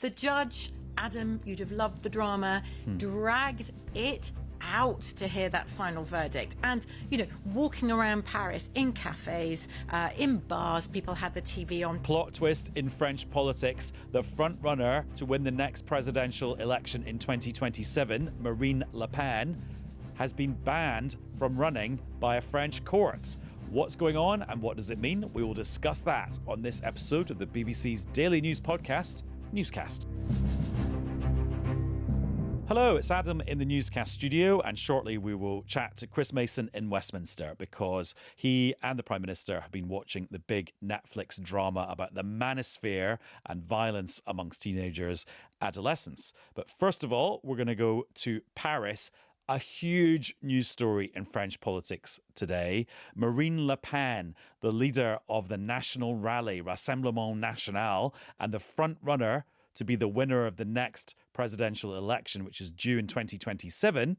The judge, Adam, you'd have loved the drama, dragged it out to hear that final verdict. And, walking around Paris in cafes, in bars, people had the TV on. Plot twist in French politics. The front-runner to win the next presidential election in 2027, Marine Le Pen, has been banned from running by a French court. What's going on and what does it mean? We will discuss that on this episode of the BBC's daily news podcast, Newscast. Hello, it's Adam in the Newscast studio, and shortly we will chat to Chris Mason in Westminster because he and the Prime Minister have been watching the big Netflix drama about the manosphere and violence amongst teenagers, Adolescence. But first of all, we're going to go to Paris. A huge news story in French politics today. Marine Le Pen, the leader of the national rally, Rassemblement National, and the front runner to be the winner of the next presidential election, which is due in 2027,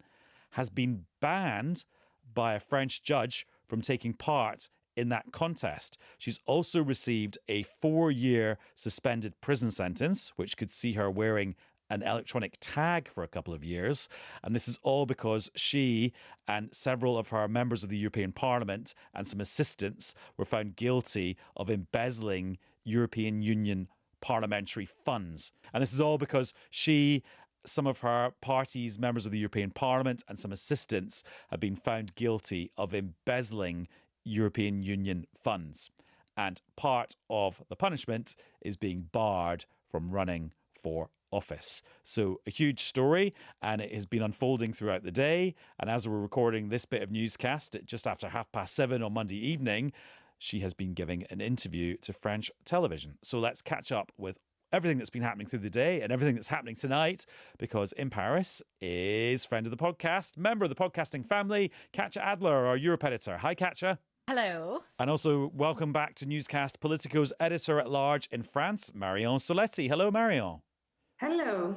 has been banned by a French judge from taking part in that contest. She's also received a 4-year suspended prison sentence, which could see her wearing an electronic tag for a couple of years. And this is all because she and several of her members of the European Parliament and some assistants were found guilty of embezzling European Union parliamentary funds. And this is all because she, some of her party's members of the European Parliament and some assistants have been found guilty of embezzling European Union funds. And part of the punishment is being barred from running for office. So a huge story, and it has been unfolding throughout the day. And as we're recording this bit of newscast at just after 7:30 on Monday evening, she has been giving an interview to French television. So let's catch up with everything that's been happening through the day and everything that's happening tonight, because in Paris is friend of the podcast, member of the podcasting family, Katya Adler, our Europe editor. Hi, Katya. Hello. And also welcome back to Newscast, Politico's editor-at-large in France, Marion Soletty. Hello, Marion. Hello.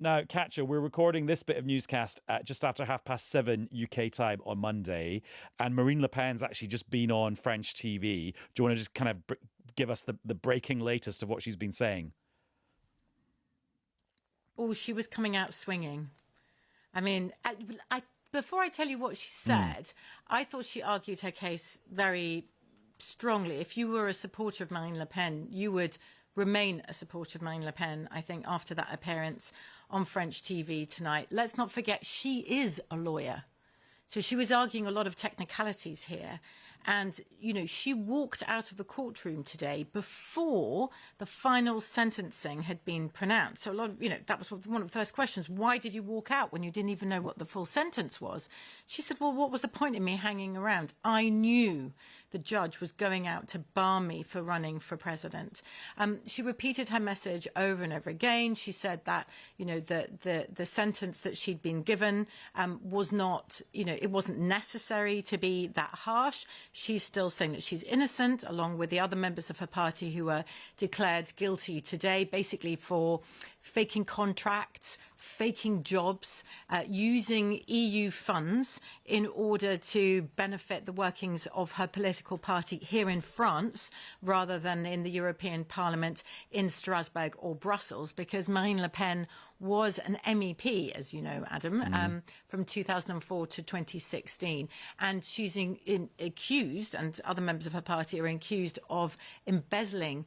Now, Katya, we're recording this bit of newscast at just after 7:30 UK time on Monday, and Marine Le Pen's actually just been on French TV. Do you want to just kind of give us the breaking latest of what she's been saying? Oh, she was coming out swinging. I mean, before I tell you what she said, I thought she argued her case very strongly. If you were a supporter of Marine Le Pen, you would remain a supporter of Marine Le Pen, I think, after that appearance on French TV tonight. Let's not forget, she is a lawyer. So she was arguing a lot of technicalities here. And, she walked out of the courtroom today before the final sentencing had been pronounced. So a lot of, that was one of the first questions. Why did you walk out when you didn't even know what the full sentence was? She said, well, what was the point in me hanging around? I knew the judge was going out to bar me for running for president. She repeated her message over and over again. She said that, the sentence that she'd been given was not, it wasn't necessary to be that harsh. She's still saying that she's innocent, along with the other members of her party who were declared guilty today, basically for faking contracts, faking jobs, using EU funds in order to benefit the workings of her political party here in France, rather than in the European Parliament in Strasbourg or Brussels, because Marine Le Pen was an MEP, as you know, Adam, from 2004 to 2016. And she's accused, and other members of her party are accused of embezzling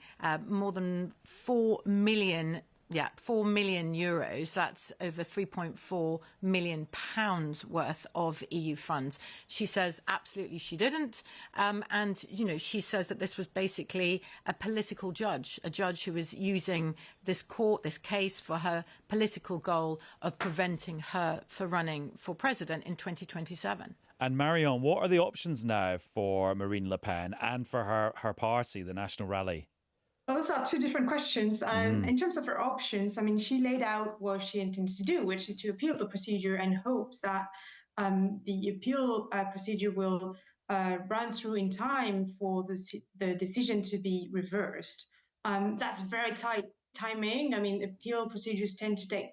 more than 4 million euros. That's over 3.4 million pounds worth of EU funds. She says absolutely she didn't. And, she says that this was basically a political judge, a judge who was using this case for her political goal of preventing her from running for president in 2027. And Marion, what are the options now for Marine Le Pen and for her party, the National Rally? Well, those are two different questions. In terms of her options, she laid out what she intends to do, which is to appeal the procedure and hopes that the appeal procedure will run through in time for the decision to be reversed. That's very tight timing. Appeal procedures tend to take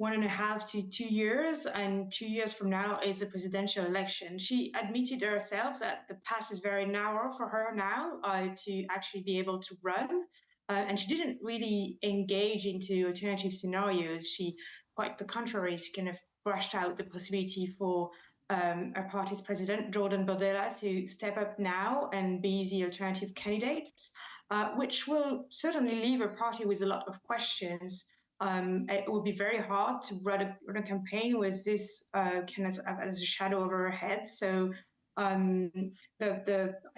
1.5 to 2 years, and 2 years from now is a presidential election. She admitted herself that the path is very narrow for her now to actually be able to run. and she didn't really engage into alternative scenarios. She, quite the contrary, she kind of brushed out the possibility for our party's president, Jordan Bardella, to step up now and be the alternative candidates, which will certainly leave a party with a lot of questions. It will be very hard to run a campaign with this kind of as a shadow over her head. So I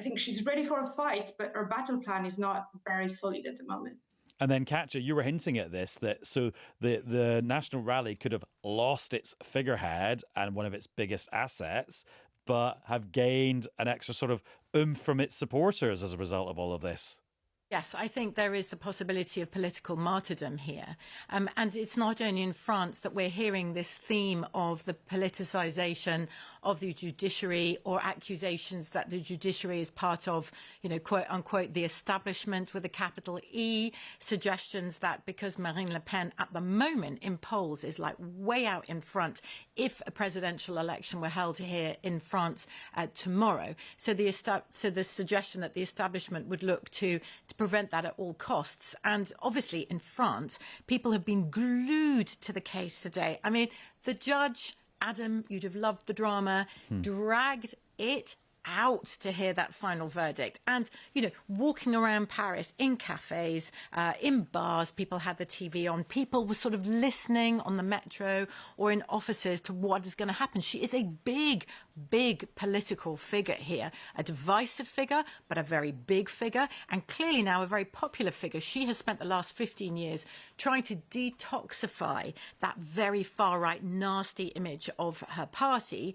think she's ready for a fight, but her battle plan is not very solid at the moment. And then, Katya, you were hinting at this, that so the National Rally could have lost its figurehead and one of its biggest assets, but have gained an extra sort of oomph from its supporters as a result of all of this. Yes, I think there is the possibility of political martyrdom here. And it's not only in France that we're hearing this theme of the politicization of the judiciary, or accusations that the judiciary is part of, quote unquote, the establishment with a capital E, suggestions that because Marine Le Pen at the moment in polls is like way out in front, if a presidential election were held here in France tomorrow. So the suggestion that the establishment would look to prevent that at all costs. And obviously in France, people have been glued to the case today. I mean, the judge, Adam, you'd have loved the drama, dragged it out to hear that final verdict. And, walking around Paris in cafes, in bars, people had the TV on. People were sort of listening on the metro or in offices to what is going to happen. She is a big, big political figure here, a divisive figure, but a very big figure, and clearly now a very popular figure. She has spent the last 15 years trying to detoxify that very far-right, nasty image of her party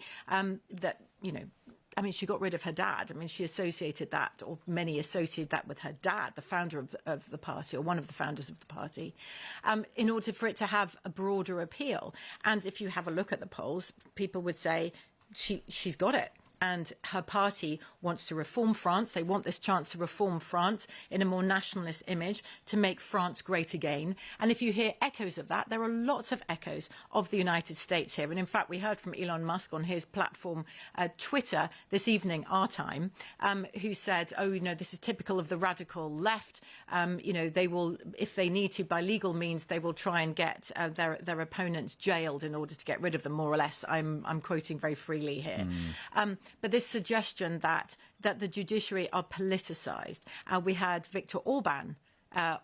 she got rid of her dad. She associated that, or many associated that with her dad, the founder of the party, or one of the founders of the party, in order for it to have a broader appeal. And if you have a look at the polls, people would say she's got it. And her party wants to reform France. They want this chance to reform France in a more nationalist image, to make France great again. And if you hear echoes of that, there are lots of echoes of the United States here. And in fact, we heard from Elon Musk on his platform, Twitter, this evening, our time, who said, this is typical of the radical left. They will, if they need to, by legal means, they will try and get their opponents jailed in order to get rid of them, more or less. I'm quoting very freely here. But this suggestion that the judiciary are politicized. We had Viktor Orban,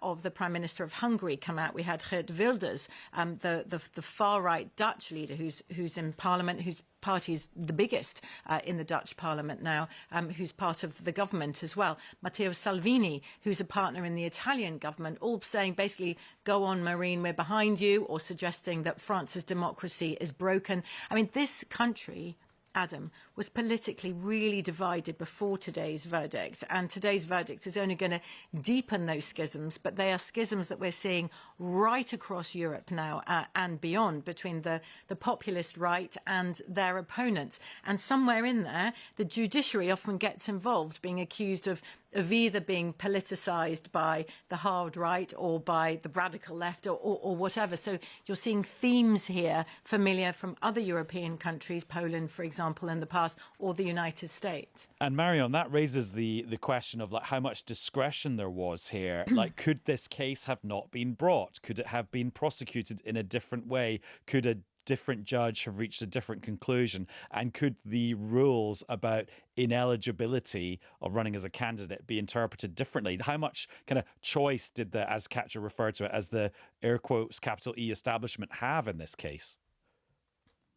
of the Prime Minister of Hungary, come out. We had Geert Wilders, the far-right Dutch leader who's in Parliament, whose party is the biggest in the Dutch Parliament now, who's part of the government as well. Matteo Salvini, who's a partner in the Italian government, all saying basically, go on, Marine, we're behind you, or suggesting that France's democracy is broken. This country, Adam, was politically really divided before today's verdict. And today's verdict is only going to deepen those schisms, but they are schisms that we're seeing right across Europe now and beyond, between the populist right and their opponents. And somewhere in there, the judiciary often gets involved, being accused of either being politicised by the hard right or by the radical left or whatever. So you're seeing themes here familiar from other European countries, Poland, for example, in the past, or the United States. And Marion, that raises the question of how much discretion there was here. Could this case have not been brought? Could it have been prosecuted in a different way? Could a different judge have reached a different conclusion? And could the rules about ineligibility of running as a candidate be interpreted differently? How much kind of choice did as Katya referred to it, as the air quotes capital E establishment have in this case?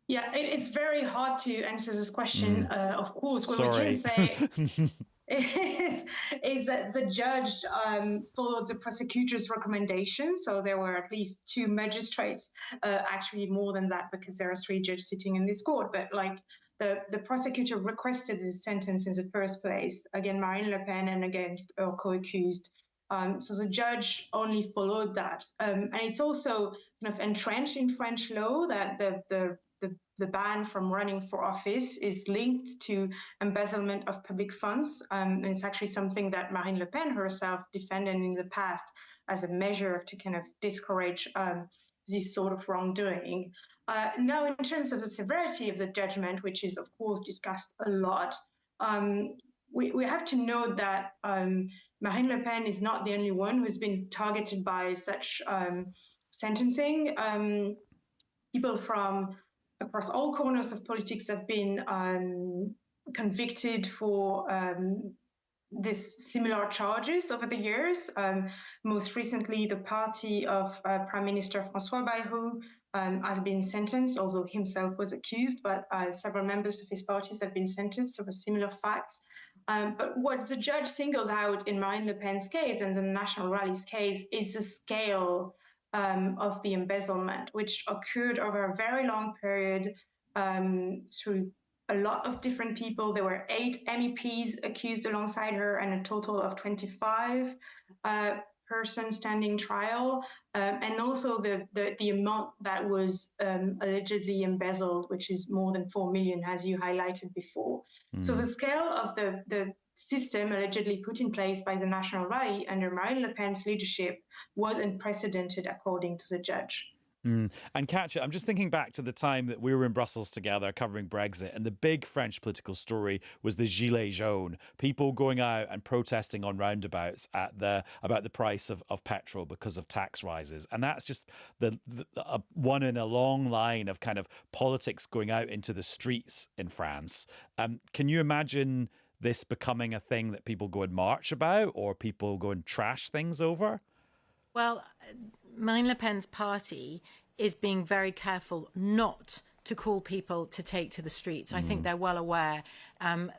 Yeah, it's very hard to answer this question. Of course, what we can say is that the judge followed the prosecutor's recommendation. So there were at least 2 magistrates, actually more than that, because there are 3 judges sitting in this court. But the prosecutor requested the sentence in the first place, against Marine Le Pen and against her co-accused. So the judge only followed that. And it's also kind of entrenched in French law that the ban from running for office is linked to embezzlement of public funds. And it's actually something that Marine Le Pen herself defended in the past as a measure to kind of discourage this sort of wrongdoing. Now, in terms of the severity of the judgment, which is, of course, discussed a lot, we have to note that Marine Le Pen is not the only one who's been targeted by such sentencing. People from across all corners of politics have been convicted for this similar charges over the years. Most recently, the party of Prime Minister François Bayrou has been sentenced, although himself was accused, but several members of his parties have been sentenced over similar facts. But what the judge singled out in Marine Le Pen's case and the National Rally's case is the scale of the embezzlement, which occurred over a very long period through a lot of different people. There were 8 MEPs accused alongside her and a total of 25 person standing trial, and also the amount that was allegedly embezzled, which is more than 4 million, as you highlighted before. So the scale of the system allegedly put in place by the National Rally under Marine Le Pen's leadership was unprecedented, according to the judge. And Katya, I'm just thinking back to the time that we were in Brussels together covering Brexit, and the big French political story was the Gilets jaunes, people going out and protesting on roundabouts about the price of petrol because of tax rises. And that's just the one in a long line of kind of politics going out into the streets in France. Can you imagine this becoming a thing that people go and march about, or people go and trash things over? Well, Marine Le Pen's party is being very careful not to call people to take to the streets. I think they're well aware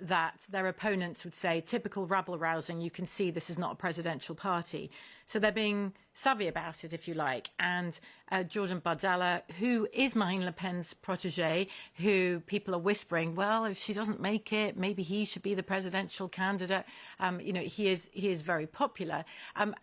that their opponents would say, typical rabble-rousing, you can see this is not a presidential party. So they're being savvy about it, if you like. And Jordan Bardella, who is Marine Le Pen's protege, who people are whispering, well, if she doesn't make it, maybe he should be the presidential candidate. He is very popular,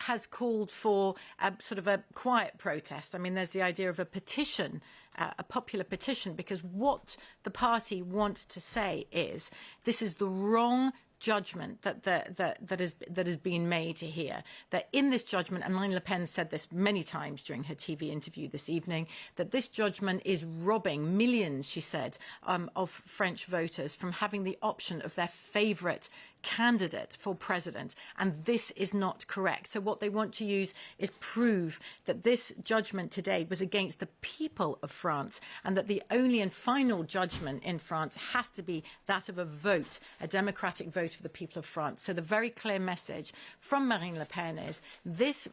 has called for sort of a quiet protest. I mean, there's the idea of a petition, a popular petition, because what the party wants to say is this is the wrong judgment that has been made here. That in this judgment, and Marine Le Pen said this many times during her TV interview this evening, that this judgment is robbing millions, she said, of French voters from having the option of their favourite candidate for president, and this is not correct. So what they want to use is prove that this judgment today was against the people of France, and that the only and final judgment in France has to be that of a vote, a democratic vote of the people of France. So the very clear message from Marine Le Pen is this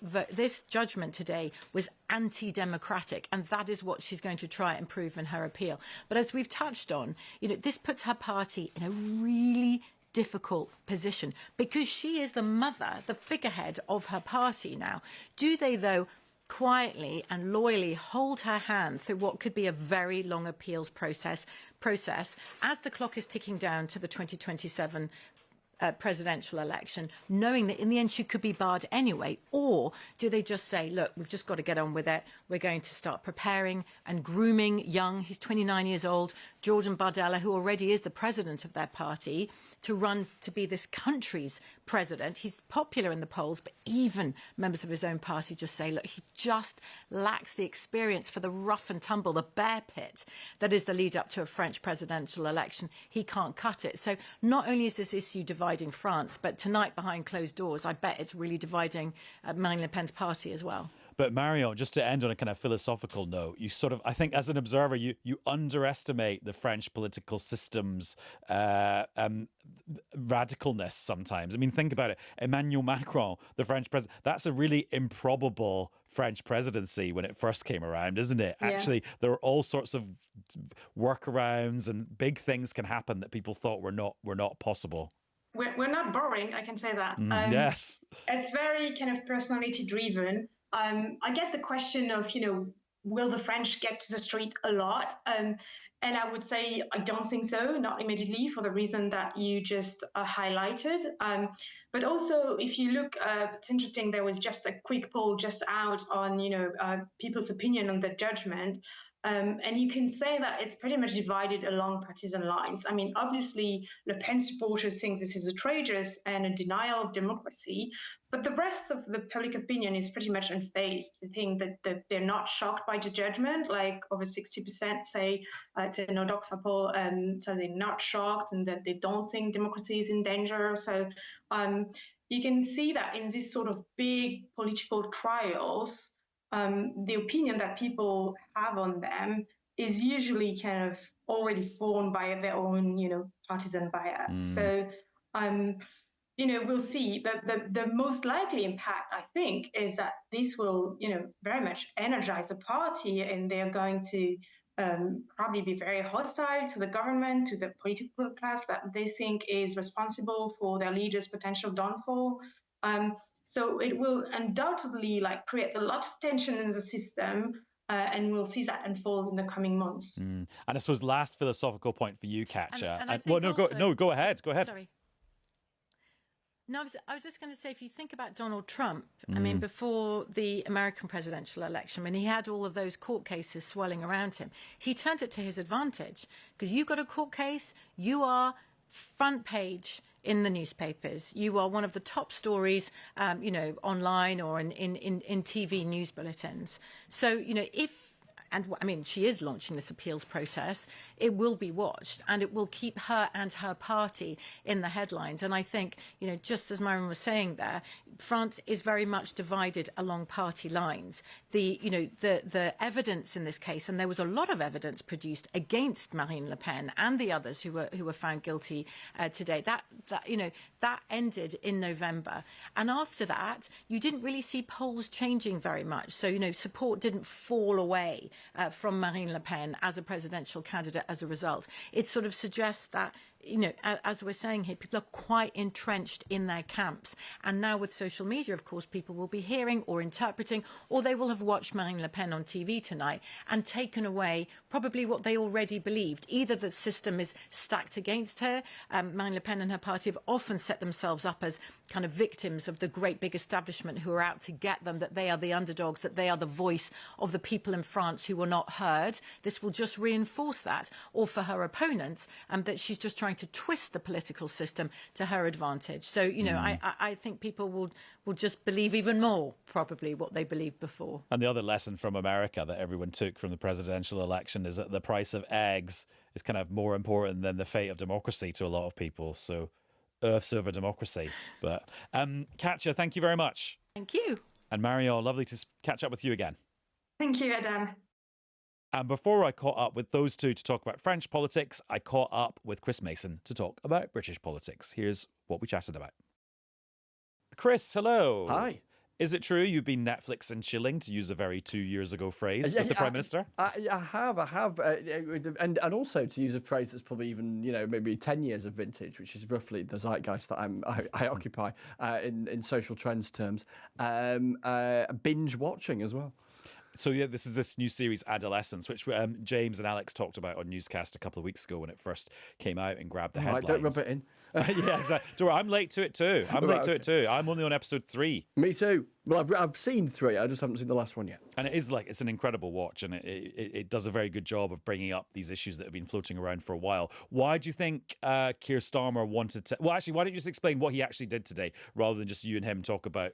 judgment today was anti-democratic, and that is what she's going to try and prove in her appeal. But as we've touched on, this puts her party in a really difficult position because she is the mother, the figurehead of her party now. Do they, though, quietly and loyally hold her hand through what could be a very long appeals process as the clock is ticking down to the 2027 presidential election, knowing that in the end she could be barred anyway? Or do they just say, look, we've just got to get on with it. We're going to start preparing and grooming young, he's 29 years old, Jordan Bardella, who already is the president of their party, to run to be this country's president. He's popular in the polls, but even members of his own party just say, look, he just lacks the experience for the rough and tumble, the bear pit that is the lead up to a French presidential election. He can't cut it. So not only is this issue dividing France, but tonight behind closed doors, I bet it's really dividing Marine Le Pen's party as well. But Marion, just to end on a kind of philosophical note, you sort of, I think as an observer, you underestimate the French political system's radicalness sometimes. I mean, think about it. Emmanuel Macron, the French president, that's a really improbable French presidency when it first came around, isn't it? Yeah. Actually, there are all sorts of workarounds and big things can happen that people thought were not possible. We're not boring, I can say that. Yes. It's very kind of personality driven. I get the question of, will the French get to the street a lot? And I would say I don't think so, not immediately, for the reason that you just highlighted. But also, if you look, it's interesting, there was just a quick poll just out on, people's opinion on the judgment. And you can say that it's pretty much divided along partisan lines. I mean, obviously, Le Pen supporters think this is outrageous and a denial of democracy, but the rest of the public opinion is pretty much unfazed. They think that they're not shocked by the judgment, like over 60% say, it's an Odoxa poll, so they're not shocked and that they don't think democracy is in danger. So, you can see that in these sort of big political trials, the opinion that people have on them is usually kind of already formed by their own, partisan bias. So, we'll see. The most likely impact, I think, is that this will, very much energize the party, and they're going to probably be very hostile to the government, to the political class that they think is responsible for their leader's potential downfall. So it will undoubtedly create a lot of tension in the system, and we'll see that unfold in the coming months. And I suppose last philosophical point for you, Katya. And I think go ahead. Sorry. No, I was just going to say, if you think about Donald Trump, I mean, before the American presidential election, when he had all of those court cases swirling around him, he turned it to his advantage. Because you've got a court case, you are front page in the newspapers. You are one of the top stories, online or in TV news bulletins. So, she is launching this appeals process. It will be watched, and it will keep her and her party in the headlines. And I think, just as Marion was saying there, France is very much divided along party lines. The evidence in this case, and there was a lot of evidence produced against Marine Le Pen and the others who were found guilty today. That ended in November, and after that, you didn't really see polls changing very much. So support didn't fall away from Marine Le Pen as a presidential candidate as a result. It sort of suggests that, as we're saying here, people are quite entrenched in their camps. And now with social media, of course, people will be hearing or interpreting, or they will have watched Marine Le Pen on TV tonight and taken away probably what they already believed. Either the system is stacked against her. Marine Le Pen and her party have often set themselves up as kind of victims of the great big establishment who are out to get them, that they are the underdogs, that they are the voice of the people in France who were not heard. This will just reinforce that. Or for her opponents, that she's just trying to twist the political system to her advantage. So, I think people will just believe even more, probably, what they believed before. And the other lesson from America that everyone took from the presidential election is that the price of eggs is kind of more important than the fate of democracy to a lot of people. So, earth's over democracy. But Katya, thank you very much. Thank you. And Marion, lovely to catch up with you again. Thank you, Adam. And before I caught up with those two to talk about French politics, I caught up with Chris Mason to talk about British politics. Here's what we chatted about. Chris, hello. Hi. Is it true you've been Netflix and chilling, to use a very 2 years ago phrase, with the Prime Minister? I have. And also to use a phrase that's probably even, maybe 10 years of vintage, which is roughly the zeitgeist that I occupy in social trends terms, binge watching as well. So, yeah, this is this new series, Adolescence, which James and Alex talked about on Newscast a couple of weeks ago when it first came out and grabbed the headlines. Right, don't rub it in. Yeah, exactly. Don't worry, I'm late to it too. I'm only on episode 3. Me too. Well, I've seen 3. I just haven't seen the last one yet. And it's an incredible watch, and it does a very good job of bringing up these issues that have been floating around for a while. Why do you think Keir Starmer wanted to... Well, actually, why don't you just explain what he actually did today, rather than just you and him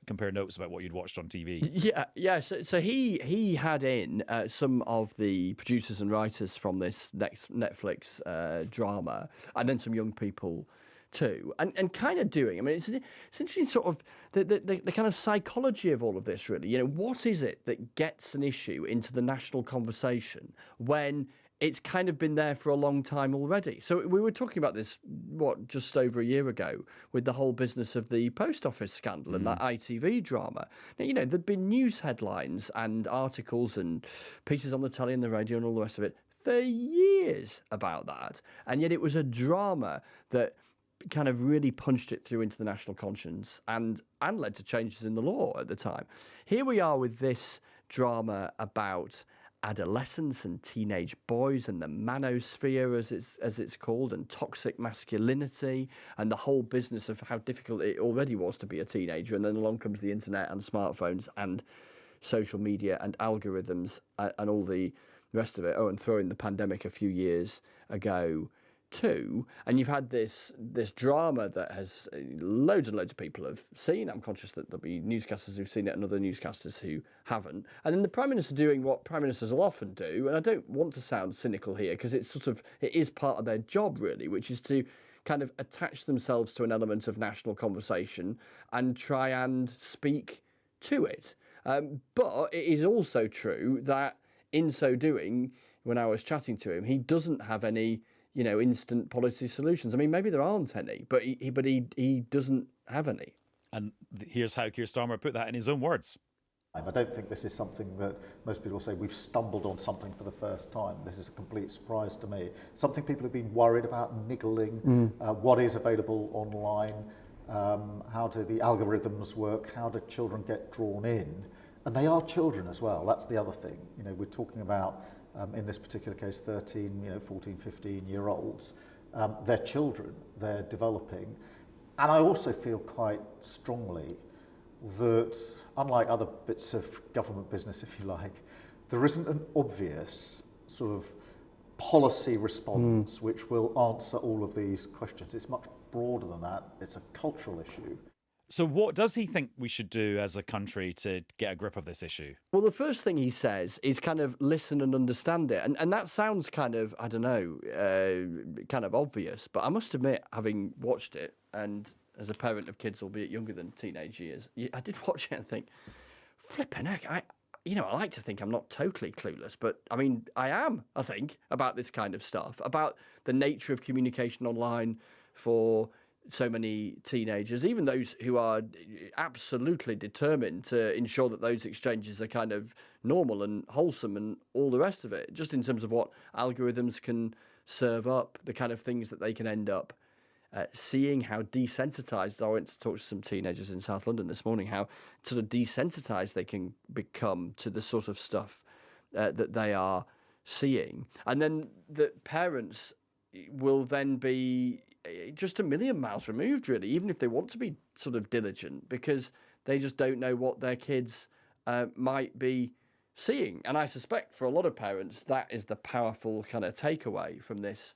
compare notes about what you'd watched on TV? Yeah. So he had in some of the producers and writers from this next Netflix drama, and then some young people too, and kind of doing. I mean, it's interesting, sort of the kind of psychology of all of this. Really, what is it that gets an issue into the national conversation when it's kind of been there for a long time already? So we were talking about this, just over a year ago, with the whole business of the post office scandal and that ITV drama. Now, there'd been news headlines and articles and pieces on the telly and the radio and all the rest of it for years about that, and yet it was a drama that kind of really punched it through into the national conscience and led to changes in the law at the time. Here we are with this drama about adolescence and teenage boys and the manosphere, as it's called, and toxic masculinity, and the whole business of how difficult it already was to be a teenager. And then along comes the internet and smartphones and social media and algorithms and all the rest of it. Oh, and throw in the pandemic a few years ago too, and you've had this drama that has loads and loads of people have seen. I'm conscious that there'll be newscasters who've seen it and other newscasters who haven't. And then the Prime Minister doing what Prime Ministers will often do, and I don't want to sound cynical here because it is part of their job really, which is to kind of attach themselves to an element of national conversation and try and speak to it. But it is also true that in so doing, when I was chatting to him, he doesn't have any, instant policy solutions. I mean, maybe there aren't any, but he doesn't have any. And here's how Keir Starmer put that in his own words. I don't think this is something that most people say we've stumbled on something for the first time. This is a complete surprise to me. Something people have been worried about, niggling, what is available online, how do the algorithms work, how do children get drawn in? And they are children as well, that's the other thing. We're talking about, in this particular case, 13, 14, 15-year-olds. They're children, they're developing. And I also feel quite strongly that, unlike other bits of government business, if you like, there isn't an obvious sort of policy response which will answer all of these questions. It's much broader than that. It's a cultural issue. So what does he think we should do as a country to get a grip of this issue? Well, the first thing he says is kind of listen and understand it. And that sounds kind of, kind of obvious. But I must admit, having watched it, and as a parent of kids, albeit younger than teenage years, I did watch it and think, flipping heck, I like to think I'm not totally clueless, but I mean, I am, I think, about this kind of stuff, about the nature of communication online for so many teenagers, even those who are absolutely determined to ensure that those exchanges are kind of normal and wholesome and all the rest of it, just in terms of what algorithms can serve up, the kind of things that they can end up seeing, how desensitised. I went to talk to some teenagers in South London this morning, how sort of desensitised they can become to the sort of stuff that they are seeing. And then the parents will then be just a million miles removed, really, even if they want to be sort of diligent, because they just don't know what their kids might be seeing. And I suspect for a lot of parents, that is the powerful kind of takeaway from this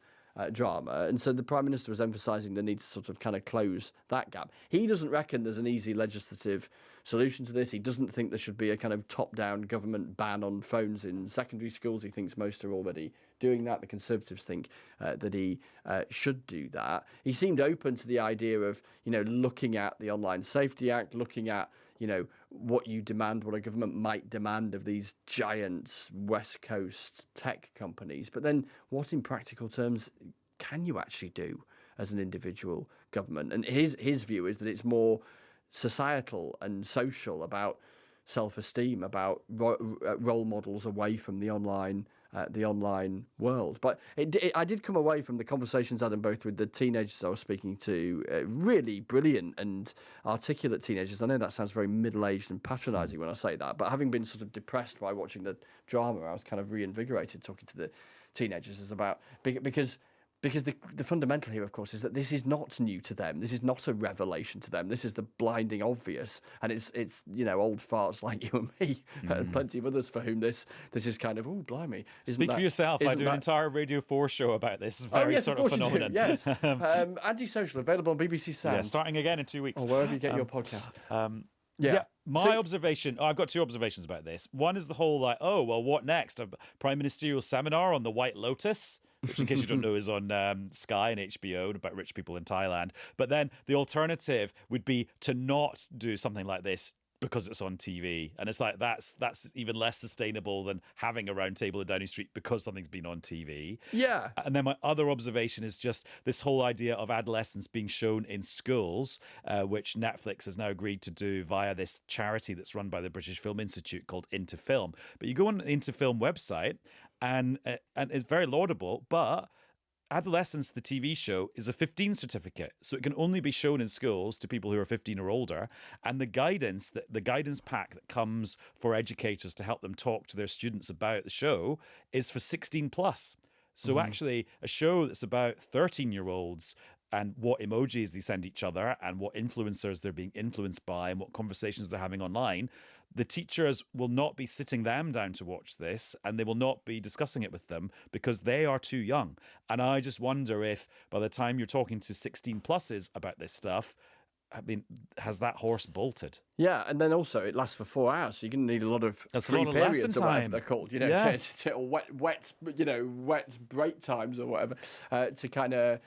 drama. And so the Prime Minister was emphasising the need to sort of kind of close that gap. He doesn't reckon there's an easy legislative solution to this. He doesn't think there should be a kind of top-down government ban on phones in secondary schools. He thinks most are already doing that. The Conservatives think that he should do that. He seemed open to the idea of, looking at the Online Safety Act, looking at, what you demand, what a government might demand of these giant West Coast tech companies. But then what in practical terms can you actually do as an individual government? And his view is that it's more societal and social, about self-esteem, about role models away from the online world. But I did come away from the conversations I had, both with the teenagers I was speaking to, really brilliant and articulate teenagers. I know that sounds very middle-aged and patronising when I say that, but having been sort of depressed by watching the drama, I was kind of reinvigorated talking to the teenagers because the fundamental here, of course, is that this is not new to them. This is not a revelation to them. This is the blinding obvious, and it's old farts like you and me, and plenty of others for whom this is kind of, oh blimey. Speak for yourself. I do an entire Radio 4 show about this very sort of phenomenon. Yes, Antisocial, available on BBC Sound. Yeah, starting again in 2 weeks. Or wherever you get your podcast. My observation, I've got two observations about this. One is the whole what next? A prime ministerial seminar on the White Lotus, which in case you don't know is on Sky and HBO, about rich people in Thailand. But then the alternative would be to not do something like this because it's on TV. And it's like that's even less sustainable than having a round table at Downing Street because something's been on TV. Yeah. And then my other observation is just this whole idea of adolescence being shown in schools, which Netflix has now agreed to do via this charity that's run by the British Film Institute called Into Film. But you go on the Into Film website and it's very laudable, but Adolescence, the TV show, is a 15 certificate, so it can only be shown in schools to people who are 15 or older. And the guidance pack that comes for educators to help them talk to their students about the show is for 16 plus. So actually, a show that's about 13-year-olds and what emojis they send each other and what influencers they're being influenced by and what conversations they're having online, the teachers will not be sitting them down to watch this, and they will not be discussing it with them because they are too young. And I just wonder if by the time you're talking to 16 pluses about this stuff, I mean, has that horse bolted? Yeah, and then also it lasts for 4 hours, so you're going to need a lot of free periods or whatever they're called, or wet break times or whatever, to kind of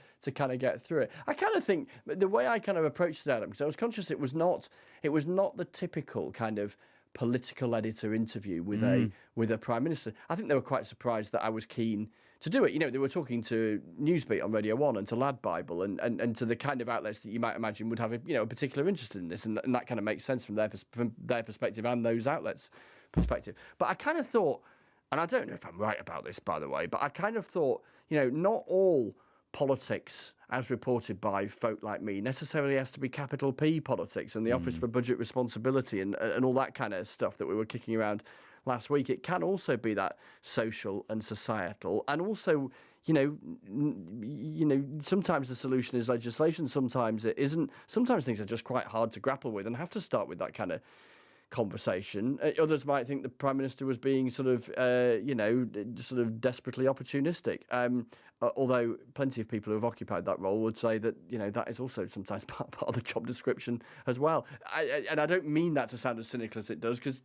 get through it. I kind of think the way I kind of approached it, Adam, because I was conscious it was not the typical kind of political editor interview with a prime minister. I think they were quite surprised that I was keen to do it. They were talking to Newsbeat on Radio 1 and to Lad Bible and to the kind of outlets that you might imagine would have a particular interest in this, and that kind of makes sense from their perspective and those outlets' perspective. But I kind of thought, and I don't know if I'm right about this, by the way, but I kind of thought, not all politics, as reported by folk like me, necessarily has to be capital P politics and the Office for Budget Responsibility and all that kind of stuff that we were kicking around last week. It can also be that social and societal, and also, sometimes the solution is legislation, sometimes it isn't. Sometimes things are just quite hard to grapple with and have to start with that kind of conversation. Others might think the Prime Minister was being sort of desperately opportunistic. Although plenty of people who have occupied that role would say that, that is also sometimes part of the job description as well. And I don't mean that to sound as cynical as it does, because,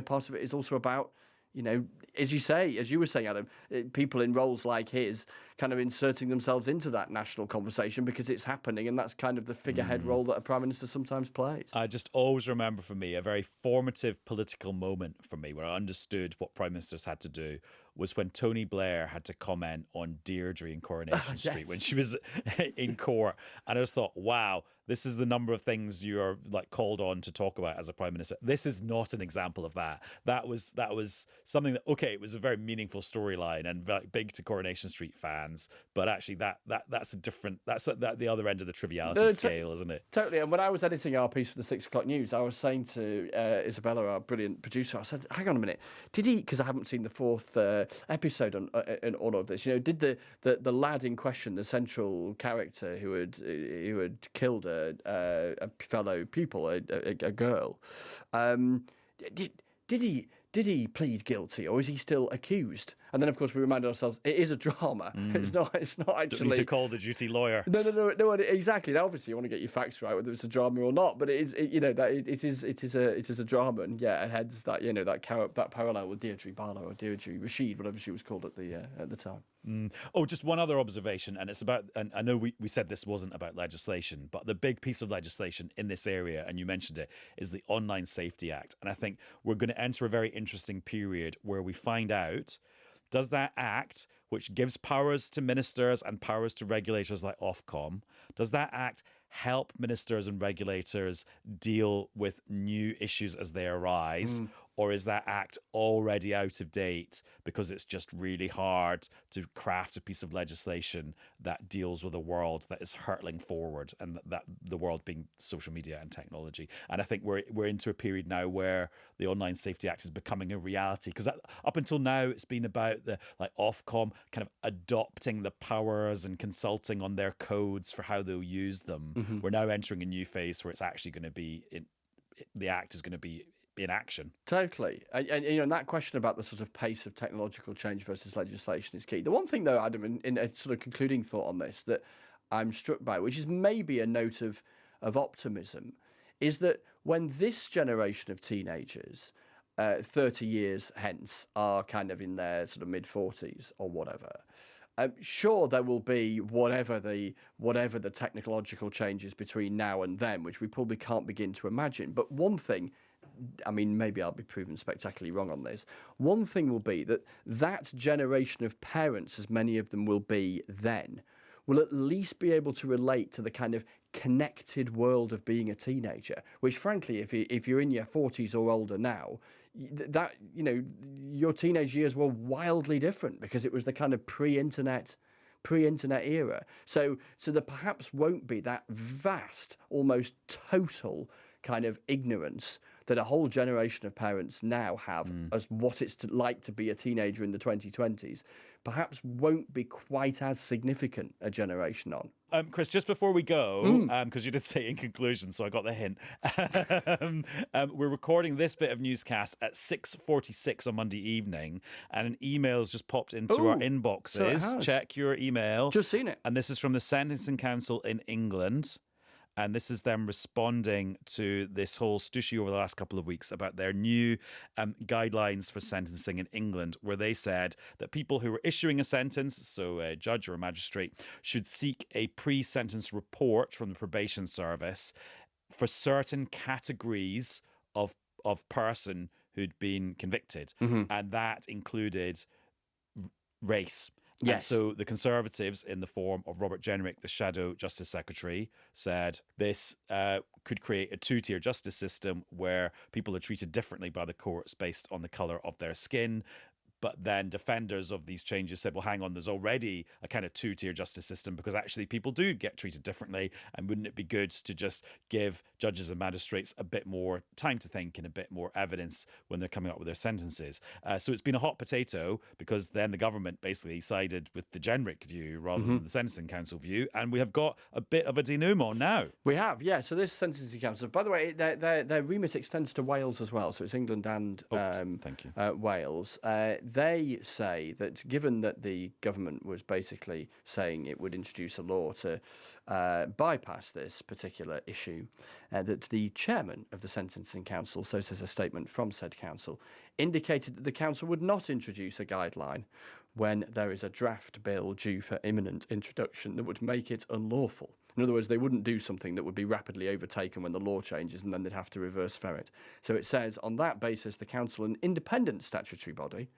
part of it is also about, as you were saying, Adam, people in roles like his kind of inserting themselves into that national conversation because it's happening, and that's kind of the figurehead role that a prime minister sometimes plays. I just always remember, for me, a very formative political moment for me where I understood what prime ministers had to do was when Tony Blair had to comment on Deirdre in Coronation Street when she was in court. And I just thought, wow, this is the number of things you are called on to talk about as a prime minister. This is not an example of that. That was something that, okay, it was a very meaningful storyline and very big to Coronation Street fans, but actually that's the other end of the triviality scale, isn't it? Totally. And when I was editing our piece for the 6 o'clock news, I was saying to Isabella, our brilliant producer, I said, hang on a minute, did he, because I haven't seen the 4th episode on all of this, did the lad in question, the central character who had killed a fellow pupil, a girl, did he plead guilty, or is he still accused? And then, of course, we reminded ourselves it is a drama. It's not actually. Don't need to call the duty lawyer. No, exactly. Now, obviously, you want to get your facts right, whether it's a drama or not. But it is a drama, and and hence that that parallel with Deirdre Barlow or Deirdre Rashid, whatever she was called at the time. Oh, just one other observation, and it's about, and I know we said this wasn't about legislation, but the big piece of legislation in this area, and you mentioned it, is the Online Safety Act. And I think we're going to enter a very interesting period where we find out, does that act, which gives powers to ministers and powers to regulators like Ofcom, does that act help ministers and regulators deal with new issues as they arise? Or is that act already out of date because it's just really hard to craft a piece of legislation that deals with a world that is hurtling forward, and that the world being social media and technology? And I think we're into a period now where the Online Safety Act is becoming a reality, because up until now it's been about the Ofcom kind of adopting the powers and consulting on their codes for how they'll use them. We're now entering a new phase where it's actually going to be the act is going to be in action. Totally. And that question about the sort of pace of technological change versus legislation is key. The one thing, though, Adam, in a sort of concluding thought on this that I'm struck by, which is maybe a note of optimism, is that when this generation of teenagers 30 years hence are kind of in their sort of mid-40s or whatever, sure, there will be whatever the technological changes between now and then, which we probably can't begin to imagine. But one thing, I mean, maybe I'll be proven spectacularly wrong on this. One thing will be that generation of parents, as many of them will be then, will at least be able to relate to the kind of connected world of being a teenager, which, frankly, if you're in your 40s or older now, that, your teenage years were wildly different because it was the kind of pre-internet era. So there perhaps won't be that vast, almost total kind of ignorance that a whole generation of parents now have as what it's like to be a teenager in the 2020s, perhaps won't be quite as significant a generation on. Chris, just before we go, because you did say in conclusion, so I got the hint, we're recording this bit of Newscast at 6:46 on Monday evening, and an email's just popped into our inboxes. So check your email. Just seen it. And this is from the Sentencing Council in England. And this is them responding to this whole stooshy over the last couple of weeks about their new guidelines for sentencing in England, where they said that people who were issuing a sentence, so a judge or a magistrate, should seek a pre-sentence report from the probation service for certain categories of person who'd been convicted. And that included race. Yes. And so the Conservatives, in the form of Robert Jenrick, the Shadow Justice Secretary, said this could create a two-tier justice system where people are treated differently by the courts based on the colour of their skin. But then defenders of these changes said, well, hang on, there's already a kind of two-tier justice system because actually people do get treated differently. And wouldn't it be good to just give judges and magistrates a bit more time to think and a bit more evidence when they're coming up with their sentences? So it's been a hot potato because then the government basically sided with the Jenrick view rather than the Sentencing Council view. And we have got a bit of a denouement now. We have, yeah. So this Sentencing Council, by the way, their remit extends to Wales as well. So it's England and thank you. Wales. They say that given that the government was basically saying it would introduce a law to bypass this particular issue, that the chairman of the Sentencing Council, so says a statement from said council, indicated that the council would not introduce a guideline when there is a draft bill due for imminent introduction that would make it unlawful. In other words, they wouldn't do something that would be rapidly overtaken when the law changes and then they'd have to reverse ferret. So it says, on that basis, the council, an independent statutory body,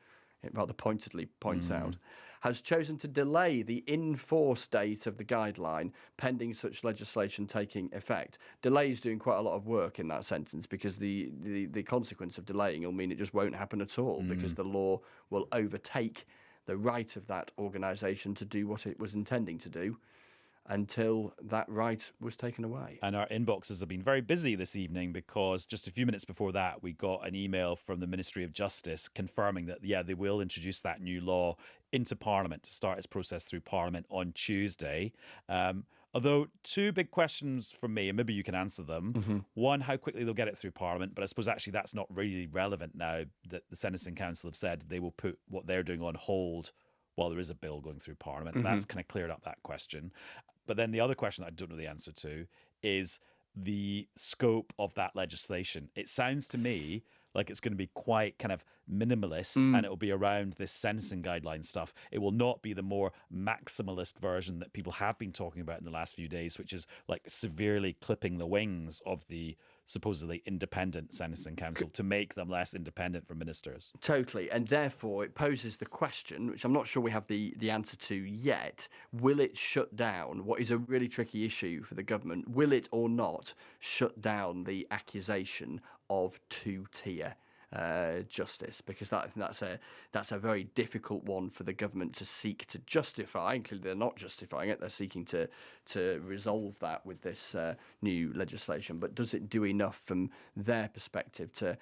it rather pointedly points out, has chosen to delay the in-force date of the guideline pending such legislation taking effect. Delay is doing quite a lot of work in that sentence because the consequence of delaying will mean it just won't happen at all because the law will overtake the right of that organisation to do what it was intending to do until that right was taken away. And our inboxes have been very busy this evening because just a few minutes before that, we got an email from the Ministry of Justice confirming that, yeah, they will introduce that new law into Parliament to start its process through Parliament on Tuesday. Although two big questions from me, and maybe you can answer them. One, how quickly they'll get it through Parliament. But I suppose actually that's not really relevant now that the Sentencing Council have said they will put what they're doing on hold while there is a bill going through Parliament. That's kind of cleared up that question. But then the other question I don't know the answer to is the scope of that legislation. It sounds to me like it's going to be quite kind of minimalist and it will be around this sentencing guideline stuff. It will not be the more maximalist version that people have been talking about in the last few days, which is like severely clipping the wings of the supposedly independent Sentencing Council to make them less independent from ministers. Totally. And therefore, it poses the question, which I'm not sure we have the answer to yet, will it shut down what is a really tricky issue for the government? Will it or not shut down the accusation of two-tier justice? Because I think that's a very difficult one for the government to seek to justify. And clearly they're not justifying it. They're seeking to resolve that with this new legislation. But does it do enough from their perspective to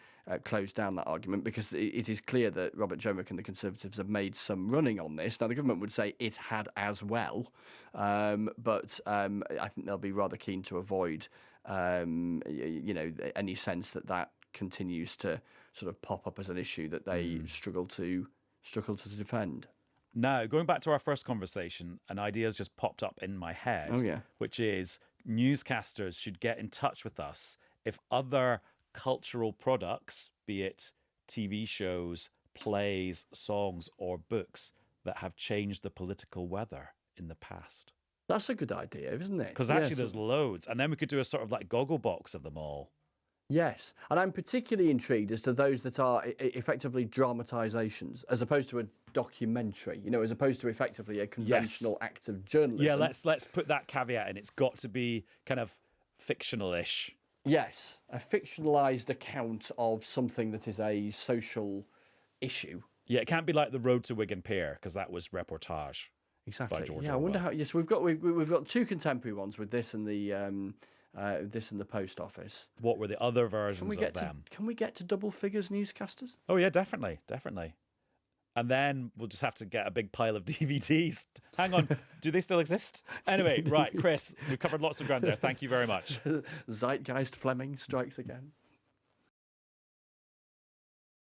close down that argument? Because it is clear that Robert Jenrick and the Conservatives have made some running on this. Now, the government would say it had as well. But I think they'll be rather keen to avoid any sense that continues to sort of pop up as an issue that they struggle to defend. Now, going back to our first conversation, an idea has just popped up in my head, which is newscasters should get in touch with us if other cultural products, be it TV shows, plays, songs, or books, that have changed the political weather in the past. That's a good idea, isn't it? Because actually there's loads. And then we could do a sort of like goggle box of them all. Yes, and I'm particularly intrigued as to those that are effectively dramatisations, as opposed to a documentary, as opposed to effectively a conventional act of journalism. Yeah, let's put that caveat in. It's got to be kind of fictional-ish. Yes, a fictionalised account of something that is a social issue. Yeah, it can't be like The Road to Wigan Pier, because that was reportage. Exactly. By George I wonder how. Yes, we've got two contemporary ones with this and the Post Office. What were the other versions of them? Can we get to double figures, newscasters? Oh yeah, definitely. And then we'll just have to get a big pile of DVDs. Hang on, do they still exist? Anyway, right, Chris, we've covered lots of ground there. Thank you very much. Zeitgeist Fleming strikes again.